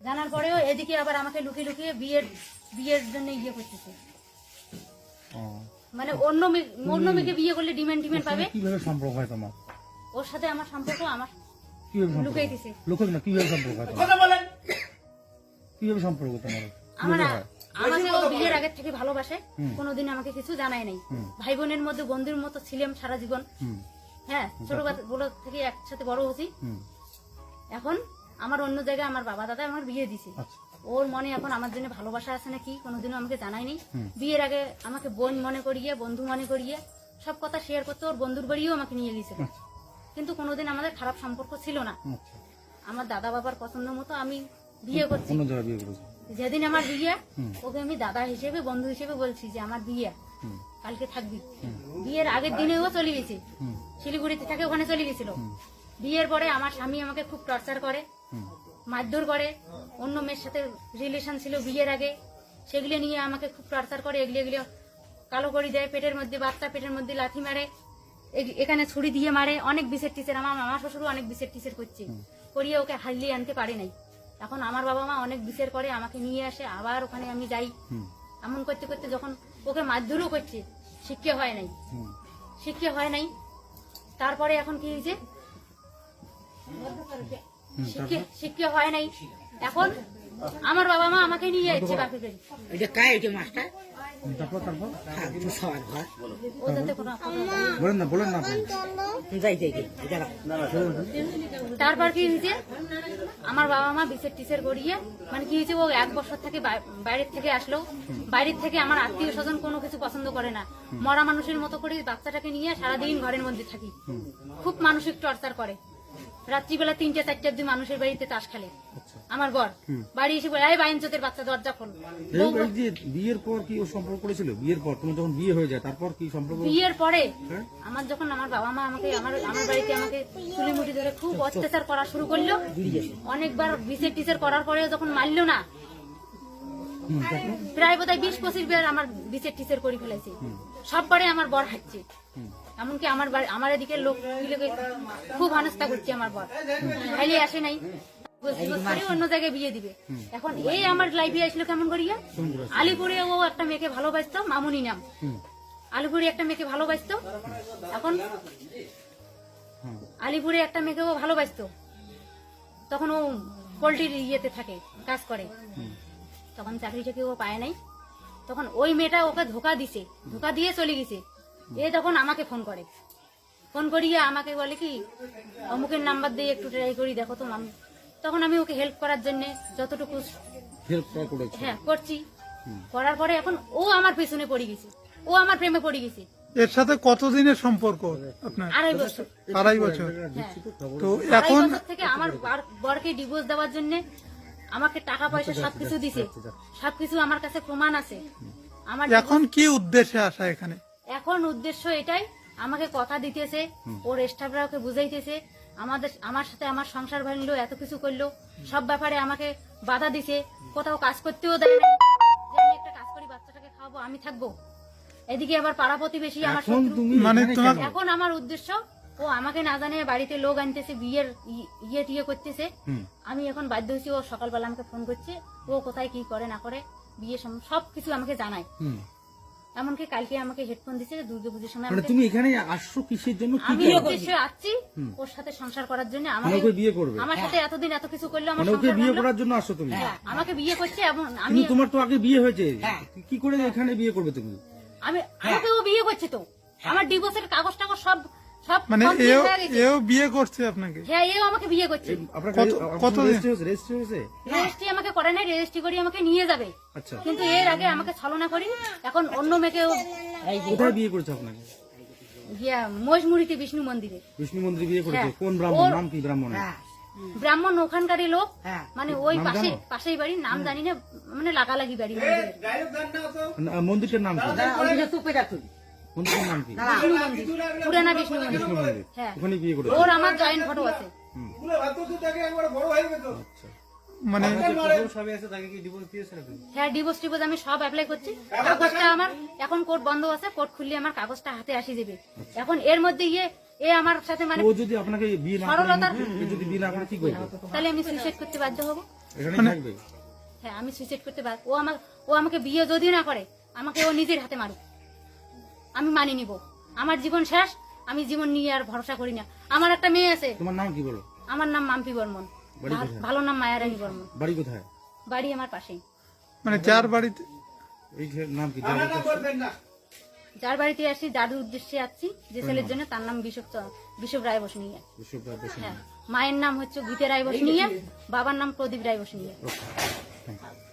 জানার পরেও এদিকে আবার আমাকে লুকিয়ে লুকিয়ে বিয়ের জন্য ইয়ে করতেছে। মানে অন্য মেয়েকে বিয়ে করলে ডিমান্ড পাবে। কিভাবে সম্পর্ক হয় তোমার? ওর সাথে আমার সম্পর্ক আমার লুকাইতেছে। লুকাই না, কিভাবে সম্পর্ক হয় তোমার? কিভাবে সম্পর্ক তোমার? আমাকে ও বিয়ের আগের থেকে ভালোবাসে, কোনোদিন আমাকে কিছু জানায় নাই। ভাই বোনের মধ্যে বন্ধুর মতো ছিলাম সারা জীবন। হ্যাঁ, ছোটবেলা থেকে একসাথে বড় হয়েছি। এখন আমার অন্য জায়গায় আমার বাবা দাদা আমার বিয়ে দিছে। ওর মনে এখন আমার জন্য ভালোবাসা আছে নাকি কোনোদিনও আমাকে জানায়নি। বিয়ের আগে আমাকে বোন মনে করিয়ে, বন্ধু মনে করিয়ে সব কথা শেয়ার করতে ওর বন্ধুর বাড়িও আমাকে নিয়ে গেছিল। কিন্তু কোনোদিন আমাদের খারাপ সম্পর্ক ছিল না। আমার দাদা বাবার পছন্দ মতো আমি বিয়ে করছি। যেদিন আমার বিয়ে, ওকে আমি দাদা হিসেবে, বন্ধু হিসেবে বলছি যে আমার বিয়ে, কালকে থাকবি। বিয়ের আগের দিনে ও চলে গেছে, শিলিগুড়িতে থাকে, ওখানে চলে গেছিল। বিয়ের পরে আমার স্বামী আমাকে খুব টর্চার করে, মারধর করে। অন্য মেয়ের সাথে রিলেশন ছিল বিয়ের আগে, সেগুলো নিয়ে আমাকে খুব টর্চার করে। এগুলো কালো করে দেয়, পেটের মধ্যে বাচ্চা, পেটের মধ্যে লাথি মারে, এখানে ছুরি দিয়ে মারে। অনেক বিষের টিচার, আমার মামা শ্বশুরও অনেক বিষের টিচার করছে, করিয়ে ওকে হারিয়ে আনতে পারে নাই। এখন আমার বাবা মা অনেক বিচার করে, আমাকে নিয়ে আসে, আবার ওখানে আমি যাই। এমন করতে করতে যখন ওকে মারধরও করছে, শিক্ষা হয় নাই। তারপরে এখন কি হয়েছে, শিক্ষা হয় নাই। এখন আমার বাবা মা আমাকে নিয়ে যাচ্ছে বাপের বাড়ি। তারপর কি হয়েছে, আমার বাবা মা বিচার টিচার করিয়ে, মানে কি হয়েছে, ও 1 বছর থেকে বাইরের থেকে আসলো। বাইরের থেকে আমার আত্মীয় স্বজন কোনো কিছু পছন্দ করে না। মরা মানুষের মতো করে বাচ্চাটাকে নিয়ে সারাদিন ঘরের মধ্যে থাকি। খুব মানসিক টর্চার করে। রাত্রিবেলা 3-4টা অব্দি মানুষের বাড়িতে তাস খেলে। আমার বর বাড়ি এসে বলে, এই বাইনচোতের বাচ্চা, দরজা খোল। বিয়ের পর কি ও সম্পর্ক করেছিল? বিয়ের পর তুমি যখন বিয়ে হয়ে যায়, তারপর কি সম্পর্ক? বিয়ের পরে আমার যখন আমার বাবা মা আমাকে আমার বাড়িতে আমাকে চুলিমুটি ধরে খুব অত্যাচার করা শুরু করলো। অনেকবার বিচার টিচার করার পরেও যখন মারলো না, প্রায় বোধহয় 20-25 বার আমার বিচার টিচার করে ফেলেছে। সববারে আমার বর হাঁটছে। এমনকি আমার এদিকে লোক খুব হেনস্থা করছে। আমার বর হাইলে আসে নাই, অন্য জায়গায় বিয়ে দিবে। এখন এই আমার লাইফে আসলো কেমন করিয়া, আলিপুরে ও একটা মেয়েকে ভালোবাসতো, মামুনি নাম। আলিপুরে একটা মেয়েকে ভালোবাসতো। এখন আলিপুরে একটা মেয়েকে ও ভালোবাসতো, তখন ও পোল্ট্রির ইয়েতে থাকে, কাজ করে। তখন চাকরিটাকে ও পায় নাই। তখন ওই মেয়েটা ওকে ধোকা দিয়ে চলে গেছে। এ তখন আমাকে ফোন করিয়ে আমাকে বলে কি, অমুকের নাম্বার দিয়ে একটু ট্রাই করি, দেখো তো মামি। তখন আমি ওকে হেল্প করার জন্য যতটুকু করছি। করার পরে এখন ও আমার পেছনে পড়ে গেছে, ও আমার প্রেমে পড়ে গেছে। এর সাথে কতদিনের সম্পর্ক আপনার? 2.5 বছর। 2.5 বছর। তো এখন থেকে আমার বরকে ডিভোর্স দেওয়ার জন্য আমাকে টাকা পয়সা সবকিছু দিছে, সবকিছু আমার কাছে প্রমাণ আছে। আমার এখন কি উদ্দেশ্যে আসা এখানে? এখন উদ্দেশ্য এটাই, আমাকে কথা দিতেছে, ওর স্টাফরা ওকে বুঝাইতেছে, আমার সাথে আমার সংসার ভাঙলো, এত কিছু করলো, সব ব্যাপারে আমাকে বাধা দিছে। কোথাও কাজ করতেও দেয় না, যে আমি একটা কাজ করি, বাচ্চাটাকে খাওয়াবো, আমি থাকবো। এদিকে আবার পাড়া প্রতিবেশী আমার শত্রু। মানে এখন আমার উদ্দেশ্য, ও আমাকে না জানে বাড়িতে লোক আনতেছে, বিয়ের ইয়ে করতেছে। আমি এখন বাধ্য হয়েছি, ও সকালবেলা আমাকে ফোন করছে, ও কোথায় কি করে না করে, বিয়ে সবকিছু আমাকে জানায়। এমনকি কালকে আমাকে হেডফোন দিছে দুর্গাপুজোর সময়। তুমি এখানে আসছো কিসের জন্য? আমি উদ্দেশ্যে আসছি ওর সাথে সংসার করার জন্য। আমাকে বিয়ে করবে, আমার সাথে এতদিন এত কিছু করলো, আমার ওকে বিয়ে করার জন্য আসছো তুমি? আমাকে বিয়ে করছে। এবং আমি, তোমার তো আগে বিয়ে হয়েছে, কি করে এখানে বিয়ে করবে তুমি? আমাকে ও বিয়ে করছে, তো আমার ডিভোর্সের কাগজ টাগজ সব মানে এও বিয়ে করছে আপনাকে? হ্যাঁ, এও আমাকে বিয়ে করছে। রেজিস্ট্রি আমাকে করে নাই, রেজিস্ট্রি করে আমাকে নিয়ে যাবে। কিন্তু এর আগে আমাকে ছলনা করি, এখন অন্য মেয়েকে। কোথায় বিয়ে করেছে আপনাকে? মহেশমুড়িতে বিষ্ণু মন্দিরে। বিষ্ণু মন্দিরে বিয়ে করেছে? কোন ব্রাহ্মণ? নাম কি ব্রাহ্মণ? ব্রাহ্মণ ওখানকারই লোক, মানে ওই পাশেই বাড়ি, নাম জানি না, মানে লাগালাগি বাড়ি। মন্দিরটার নাম কি? মন্দিরের নাম কি? পুরানা বিষ্ণু মন্দির। হ্যাঁ, ওর আমার জয়েন্ট ফটো আছে। মানে হ্যাঁ, ডিভোর্স আমি সব অ্যাপ্লাই করছি। কাগজটা আমার এখন কোর্ট বন্ধ আছে, কোর্ট খুললে আমার কাগজটা হাতে আসি যাবে। এখন এর মধ্যে এ আমার সাথে মানে ও যদি আপনাকে বিয়ে না করে, যদি বিয়ে না করে কি করবে? তাহলে আমি সুইসাইড করতে বাধ্য হবো। এখানে থাকবে? হ্যাঁ, আমি সুইসাইড করতে পারি। ও আমাকে বিয়ে যদি না করে, আমাকে ও নিজের হাতে মারুক, আমি মানি নিব। আমার জীবন শেষ, আমি জীবন নিয়ে আর ভরসা করি না। আমার একটা মেয়ে আছে। তোমার নাম কি বলো? আমার নাম মাম্পি বর্মন, বাড়ি কোথায়? ভালো নাম মায়ারানী বর্মন। বাড়ি কোথায়? বাড়ি আমার পাশেই। মানে যার বাড়িতে এই ছেলের নাম কি? যার বাড়িতে আসি, যার উদ্দেশ্যে আসছি, যে ছেলের জন্য, তার নাম বিশপ রায় বসনিয়া। হ্যাঁ, মায়ের নাম হচ্ছে গীতা রায় বসনিয়া, বাবার নাম Pradip Roy Basunia. Okay, thank you.